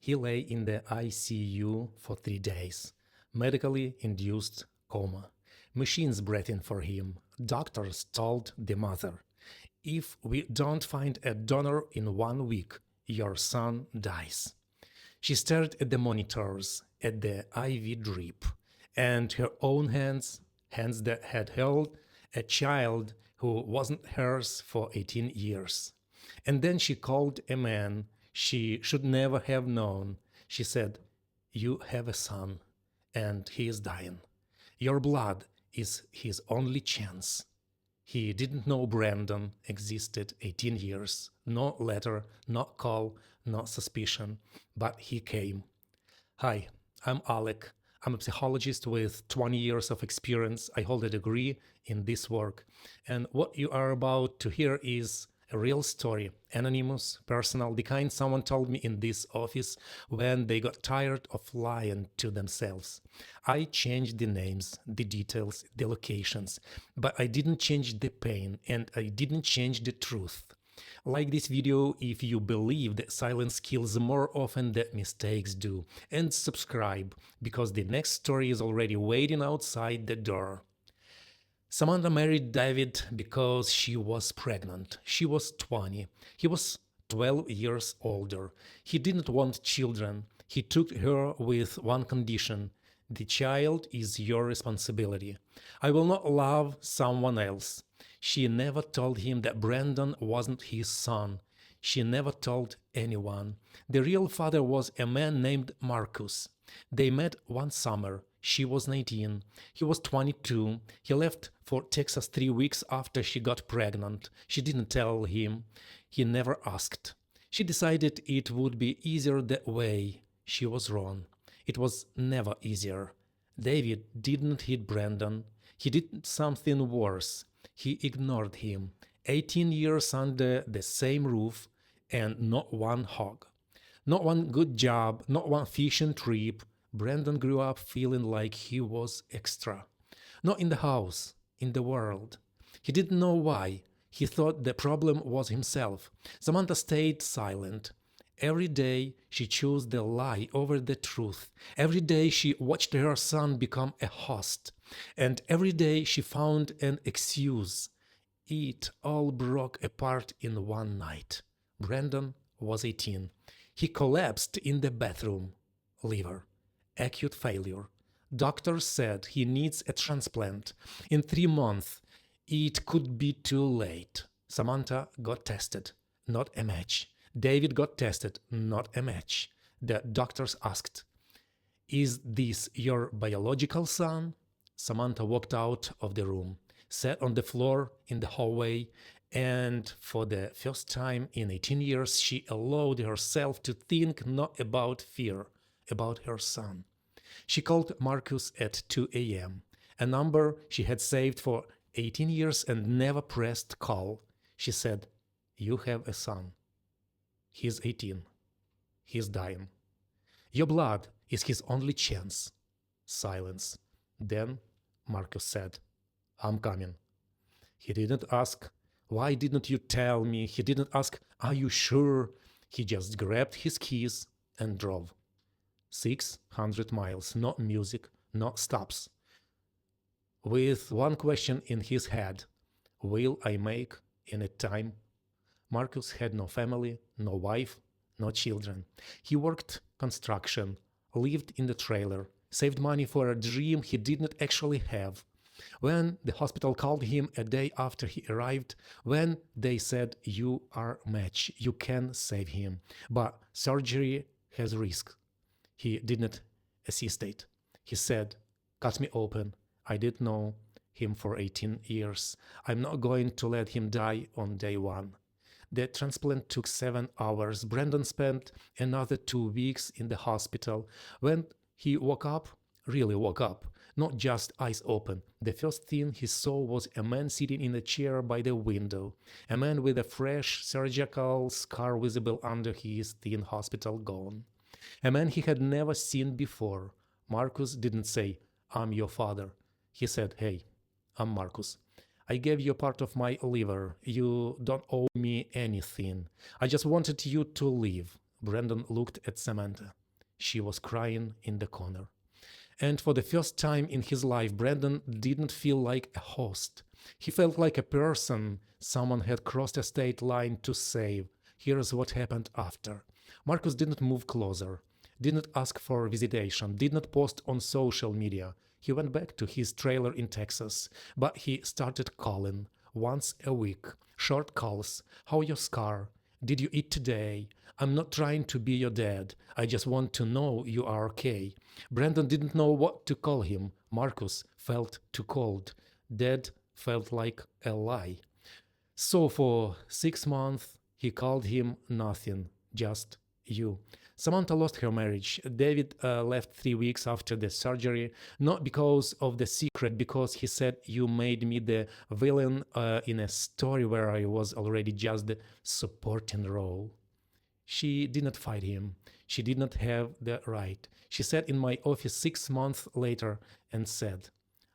He lay in the ICU for 3 days. Medically induced coma. Machines breathing for him. Doctors told the mother, if we don't find a donor in 1 week, your son dies. She stared at the monitors, at the IV drip, and her own hands that had held a child who wasn't hers for 18 years. And then she called a man she should never have known. She said, you have a son, and he is dying. Your blood is his only chance. He didn't know Brandon existed 18 years. No letter, no call, no suspicion. But he came. Hi, I'm Alec. I'm a psychologist with 20 years of experience. I hold a degree in this work. And what you are about to hear is a real story, anonymous, personal, the kind someone told me in this office when they got tired of lying to themselves. I changed the names, the details, the locations, but I didn't change the pain and I didn't change the truth. Like this video if you believe that silence kills more often than mistakes do, and subscribe, because the next story is already waiting outside the door. Samanta married David because she was pregnant. She was 20. He was 12 years older. He didn't want children. He took her with one condition. The child is your responsibility. I will not love someone else. She never told him that Brandon wasn't his son. She never told anyone. The real father was a man named Marcus. They met one summer. She was 19. He was 22. He left for Texas 3 weeks after she got pregnant. She didn't tell him. He never asked. She decided it would be easier that way. She was wrong. It was never easier. David didn't hit Brandon. He did something worse. He ignored him. 18 years under the same roof, and not one hug. Not one good job, not one fishing trip. Brandon grew up feeling like he was extra. Not in the house, in the world. He didn't know why. He thought the problem was himself. Samanta stayed silent. Every day she chose the lie over the truth. Every day she watched her son become a host. And every day she found an excuse. It all broke apart in one night. Brandon was 18. He collapsed in the bathroom. Liver. Acute failure. Doctors said he needs a transplant. In 3 months, it could be too late. Samanta got tested. Not a match. David got tested. Not a match. The doctors asked, is this your biological son? Samanta walked out of the room, sat on the floor in the hallway, and for the first time in 18 years, she allowed herself to think not about fear, about her son. She called Marcus at 2 a.m., a number she had saved for 18 years and never pressed call. She said, you have a son. He's 18. He's dying. Your blood is his only chance. Silence. Then Marcus said, I'm coming. He didn't ask, why didn't you tell me? He didn't ask, are you sure? He just grabbed his keys and drove. 600 miles, no music, no stops. With one question in his head, will I make in a time? Marcus had no family, no wife, no children. He worked construction, lived in the trailer, saved money for a dream he didn't actually have. When the hospital called him a day after he arrived, when they said, you are match, you can save him, but surgery has risk. He didn't assist it. He said, cut me open. I didn't know him for 18 years. I'm not going to let him die on day one. The transplant took 7 hours. Brandon spent another 2 weeks in the hospital. When he woke up, really woke up, not just eyes open, the first thing he saw was a man sitting in a chair by the window, a man with a fresh surgical scar visible under his thin hospital gown, a man he had never seen before. Marcus didn't say, I'm your father. He said, hey, I'm Marcus. I gave you part of my liver. You don't owe me anything. I just wanted you to live. Brandon looked at Samantha. She was crying in the corner. And for the first time in his life, Brandon didn't feel like a host. He felt like a person someone had crossed a state line to save. Here's what happened after. Marcus didn't move closer, didn't ask for visitation, did not post on social media. He went back to his trailer in Texas, but he started calling once a week. Short calls. How your scar? Did you eat today? I'm not trying to be your dad. I just want to know you are okay. Brandon didn't know what to call him. Marcus felt too cold. Dad felt like a lie. So for 6 months, he called him nothing, just you. Samantha lost her marriage. David left 3 weeks after the surgery, not because of the secret, because he said, "You made me the villain in a story where I was already just the supporting role." She did not fight him. She did not have the right. She sat in my office 6 months later and said,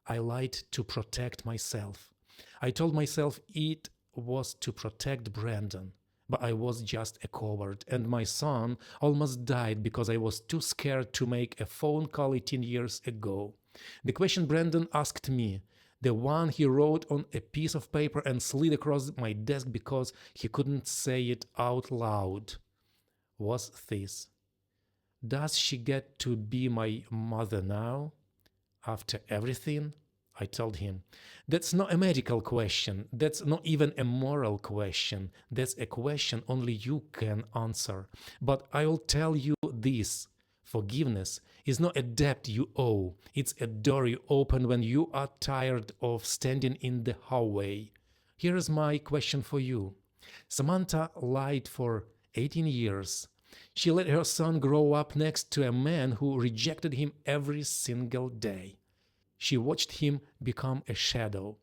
"I lied to protect myself. I told myself it was to protect Brandon, but I was just a coward, and my son almost died because I was too scared to make a phone call 18 years ago." The question Brandon asked me, the one he wrote on a piece of paper and slid across my desk because he couldn't say it out loud, was this: "Does she get to be my mother now? After everything?" I told him, "That's not a medical question. That's not even a moral question. That's a question only you can answer. But I'll tell you this. Forgiveness is not a debt you owe. It's a door you open when you are tired of standing in the hallway. Here's my question for you. Samantha lied for 18 years. She let her son grow up next to a man who rejected him every single day. She watched him become a shadow.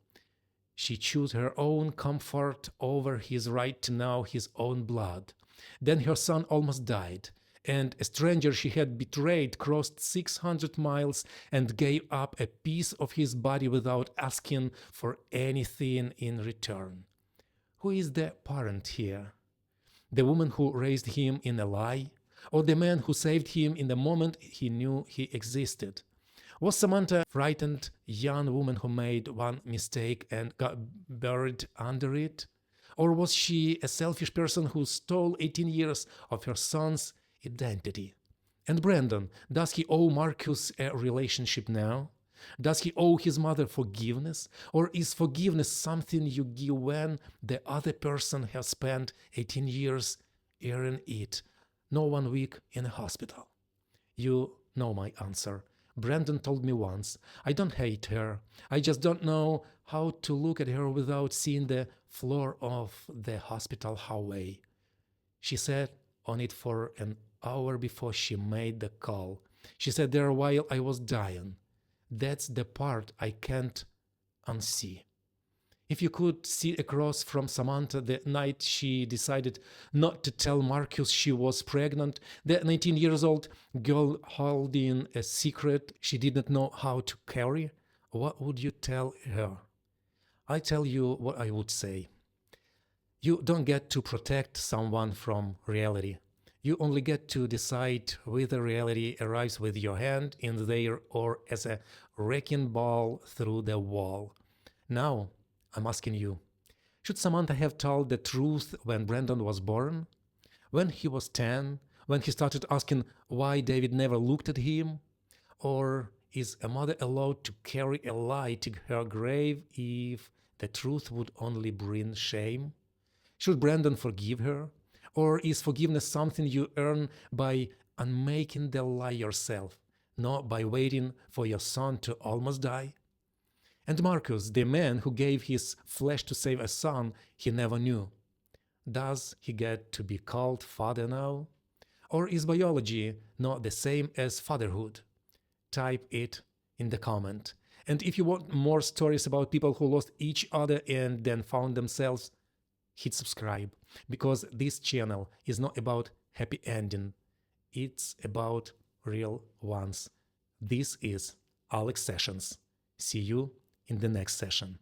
She chose her own comfort over his right to know his own blood. Then her son almost died, and a stranger she had betrayed crossed 600 miles and gave up a piece of his body without asking for anything in return. Who is the parent here? The woman who raised him in a lie, or the man who saved him in the moment he knew he existed? Was Samantha a frightened young woman who made one mistake and got buried under it? Or was she a selfish person who stole 18 years of her son's identity? And Brandon, does he owe Marcus a relationship now? Does he owe his mother forgiveness? Or is forgiveness something you give when the other person has spent 18 years earning it, no 1 week in a hospital? You know my answer. Brandon told me once, "I don't hate her. I just don't know how to look at her without seeing the floor of the hospital hallway." She sat on it for an hour before she made the call. She sat there while I was dying. That's the part I can't unsee. If you could see across from Samantha the night she decided not to tell Marcus she was pregnant, the 19 years old girl holding a secret she didn't know how to carry, what would you tell her? I tell you what I would say. You don't get to protect someone from reality. You only get to decide whether reality arrives with your hand in there or as a wrecking ball through the wall. Now, I'm asking you, should Samantha have told the truth when Brandon was born? When he was 10? When he started asking why David never looked at him? Or is a mother allowed to carry a lie to her grave if the truth would only bring shame? Should Brandon forgive her? Or is forgiveness something you earn by unmaking the lie yourself, not by waiting for your son to almost die? And Marcus, the man who gave his flesh to save a son he never knew, does he get to be called father now? Or is biology not the same as fatherhood? Type it in the comment. And if you want more stories about people who lost each other and then found themselves, hit subscribe, because this channel is not about happy ending. It's about real ones. This is Alex Sessions. See you in the next session.